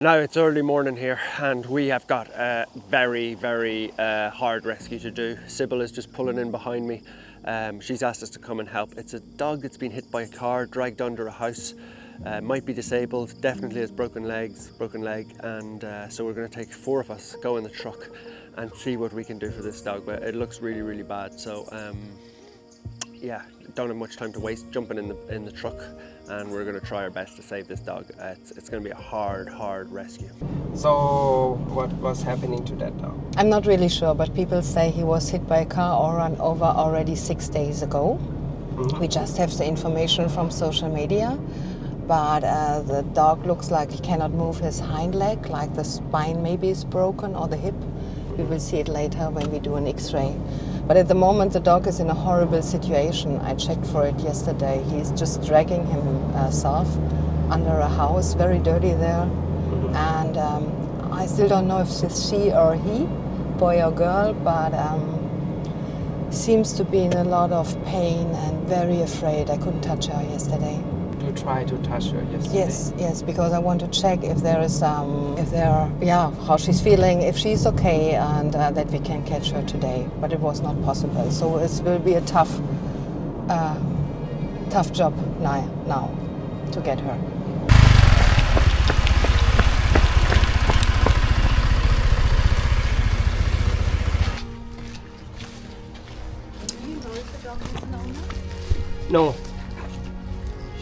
Now it's early morning here and we have got a very hard rescue to do. Sybil is just pulling in behind me. She's asked us to come and help. It's a dog that's been hit by a car, dragged under a house, might be disabled, definitely has broken leg, and so we're going to take 4 of us, go in the truck and see what we can do for this dog. But it looks really bad, so yeah, don't have much time to waste. Jumping in the truck and we're going to try our best to save this dog. It's going to be a hard rescue. So what was happening to that dog? I'm not really sure, but people say he was hit by a car or run over already 6 days ago. We just have the information from social media, but the dog looks like he cannot move his hind leg, like the spine maybe is broken or the hip. We will see it later when we do an X-ray. But at the moment the dog is in a horrible situation. I checked for it yesterday. He's just dragging himself under a house, very dirty there. And I still don't know if it's she or he, boy or girl, but seems to be in a lot of pain and very afraid. I couldn't touch her yesterday. You tried to touch her yesterday? Yes, because I want to check if there is, how she's feeling, if she's okay, and that we can catch her today. But it was not possible, so it will be a tough job now to get her. No,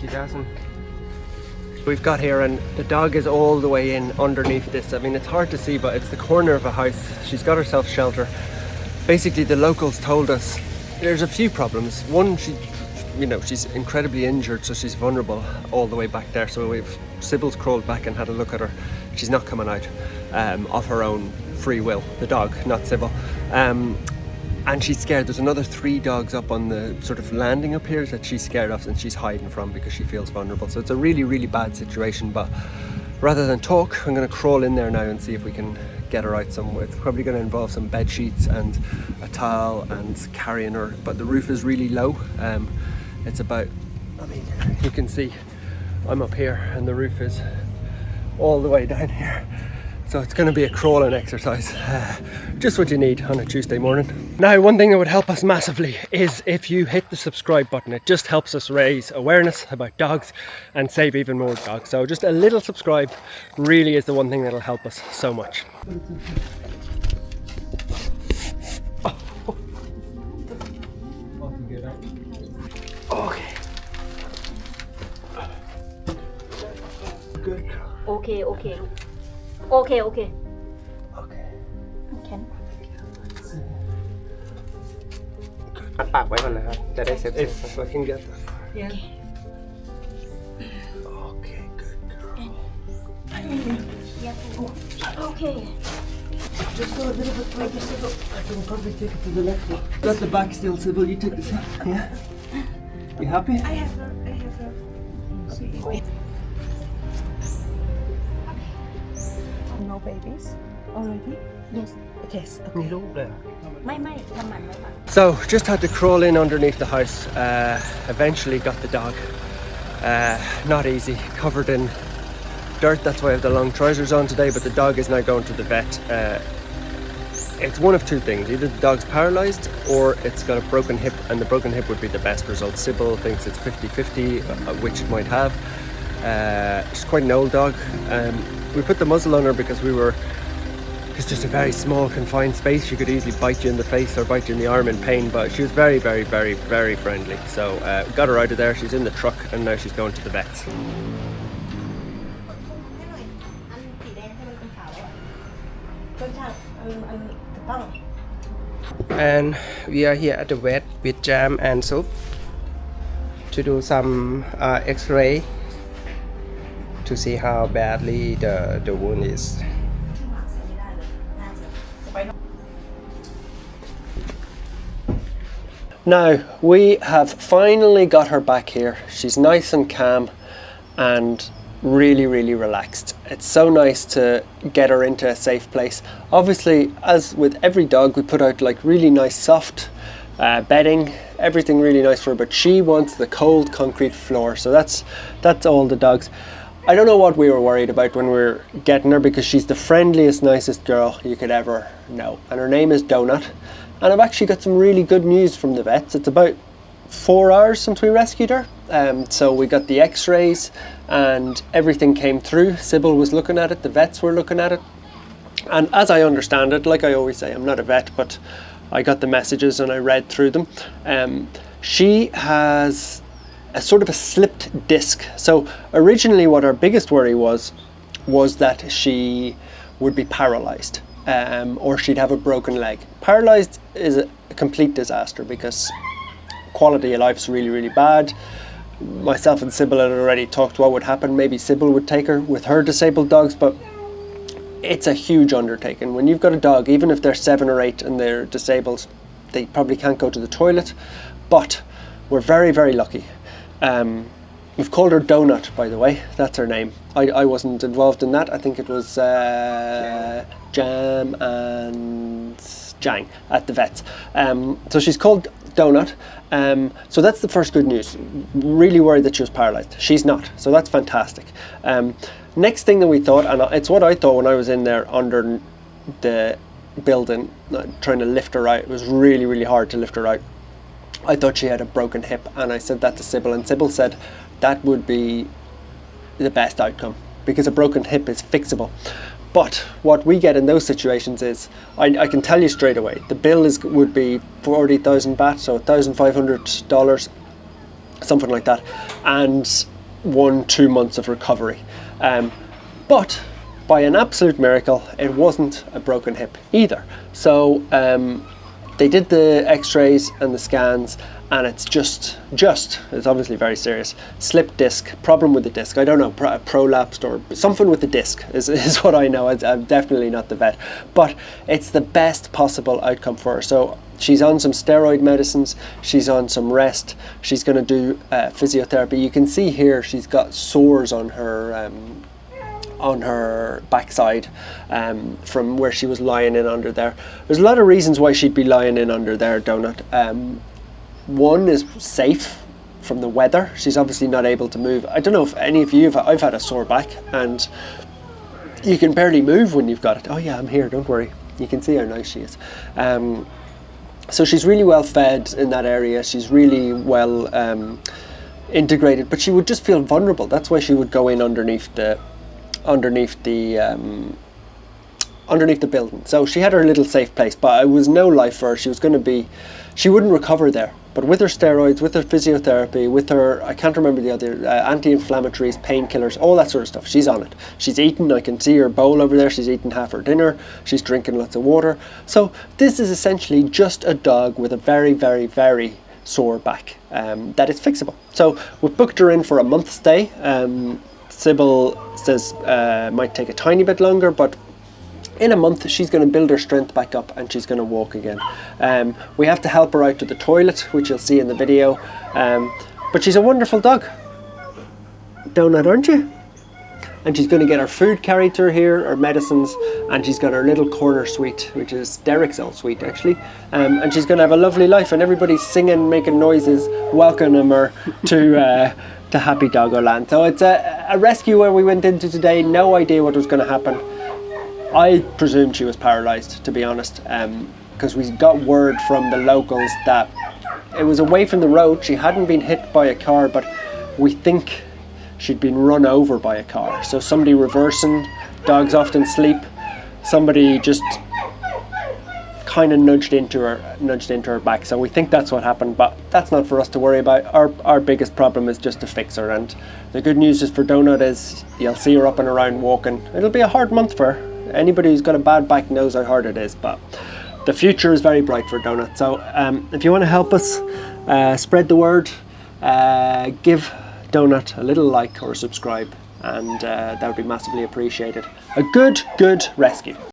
she doesn't. We've got here and the dog is all the way in underneath this. I mean, it's hard to see, but it's the corner of a house. She's got herself shelter. Basically, the locals told us there's a few problems. One, she's incredibly injured, so she's vulnerable all the way back there. So Sybil's crawled back and had a look at her. She's not coming out of her own free will. The dog, not Sybil. And she's scared. There's another 3 dogs up on the sort of landing up here that she's scared of and she's hiding from because she feels vulnerable. So it's a really bad situation, but rather than talk, I'm going to crawl in there now and see if we can get her out somewhere. It's probably going to involve some bed sheets and a towel and carrying her, but the roof is really low. It's about, you can see I'm up here and the roof is all the way down here. So it's going to be a crawling exercise, just what you need on a Tuesday morning. Now, one thing that would help us massively is if you hit the subscribe button. It just helps us raise awareness about dogs and save even more dogs. So just a little subscribe really is the one thing that'll help us so much. Okay. Good. Okay. Okay. ปัดปากไว้ก่อนนะครับ จะได้เซ็ต If I can get that. Yeah. Okay, good girl. Okay. Just go a little bit further, Sybil. I can probably take it to the next one. Got the back still, Sybil. You take this one. Yeah? You happy? I have her. No babies already? Yes. Yes. มีรูปเลย ไม่ทำหมันไว้ก่อน So just had to crawl in underneath the house. Eventually got the dog. Not easy, covered in dirt. That's why I have the long trousers on today. But the dog is now going to the vet. It's one of 2 things: either the dog's paralyzed or it's got a broken hip, and the broken hip would be the best result. Sybil thinks it's 50-50, which it might have. She's quite an old dog. We put the muzzle on her because it's just a very small confined space. She could easily bite you in the face or bite you in the arm in pain, but she was very friendly. So got her out of there. She's in the truck and now she's going to the vets. And we are here at the vet with Jam and Soup to do some X-ray to see how badly the wound is. Now we have finally got her back here. She's nice and calm and really relaxed. It's so nice to get her into a safe place. Obviously, as with every dog, we put out like really nice soft bedding, everything really nice for her, but she wants the cold concrete floor. So that's all the dogs. I don't know what we were worried about when we were getting her, because she's the friendliest, nicest girl you could ever know. And her name is Donut. And I've actually got some really good news from the vets. It's about 4 hours since we rescued her. So we got the x-rays and everything came through. Sybil was looking at it, the vets were looking at it. And as I understand it, like I always say, I'm not a vet, but I got the messages and I read through them. She has a sort of a slipped disc. So originally what our biggest worry was that she would be paralyzed, or she'd have a broken leg. Paralyzed is a complete disaster because quality of life's really, really bad. Myself and Sybil had already talked what would happen. Maybe Sybil would take her with her disabled dogs, but it's a huge undertaking. When you've got a dog, even if they're 7 or 8 and they're disabled, they probably can't go to the toilet. But we're very, very lucky. We've called her Donut, by the way. That's her name. I wasn't involved in that. I think it was Jam and Jang at the vets. So she's called Donut. So that's the first good news. Really worried that she was paralysed. She's not. So that's fantastic. Next thing that we thought, and it's what I thought when I was in there under the building trying to lift her out. It was really, really hard to lift her out. I thought she had a broken hip, and I said that to Sybil, and Sybil said that would be the best outcome because a broken hip is fixable. But what we get in those situations is, I can tell you straight away, the bill would be 40,000 baht, so $1,500, something like that, and 1-2 months of recovery. But by an absolute miracle, it wasn't a broken hip either. So they did the x-rays and the scans, and it's just it's obviously very serious. Slipped disc, problem with the disc. I don't know, prolapsed or something with the disc is what I know. I'm definitely not the vet, but it's the best possible outcome for her. So she's on some steroid medicines, she's on some rest, she's going to do physiotherapy. You can see here she's got sores on her backside from where she was lying in under there. There's a lot of reasons why she'd be lying in under there, Donut. One is safe from the weather. She's obviously not able to move. I don't know if any of you I've had a sore back, and you can barely move when you've got it. Oh yeah, I'm here, don't worry. You can see how nice she is. So she's really well fed in that area. She's really well integrated, but she would just feel vulnerable. That's why she would go in underneath the building. So she had her little safe place, but it was no life for her. She wouldn't recover there. But with her steroids, with her physiotherapy, with her, I can't remember the other, anti-inflammatories, painkillers, all that sort of stuff, she's on it. She's eaten, I can see her bowl over there, she's eaten half her dinner, she's drinking lots of water. So this is essentially just a dog with a very, very, very sore back that is fixable. So we've booked her in for a month stay. Sybil says might take a tiny bit longer, but in a month she's going to build her strength back up and she's going to walk again. We have to help her out to the toilet, which you'll see in the video, but she's a wonderful dog, Donut, aren't you? And she's going to get her food carried to her here, her medicines, and she's got her little corner suite, which is Derek's old suite actually, and she's going to have a lovely life, and everybody's singing, making noises, welcoming her to Happy Doggo Land. So it's a rescue where we went into today, no idea what was going to happen. I presumed she was paralysed, to be honest, because we got word from the locals that it was away from the road. She hadn't been hit by a car, but we think she'd been run over by a car. So somebody reversing, dogs often sleep, somebody just kind of nudged into her back. So we think that's what happened, but that's not for us to worry about. Our biggest problem is just to fix her, and the good news is for Donut is you'll see her up and around walking. It'll be a hard month for her. Anybody who's got a bad back knows how hard it is, but the future is very bright for Donut. So if you want to help us spread the word, give Donut a little like or subscribe, and that would be massively appreciated. A good rescue.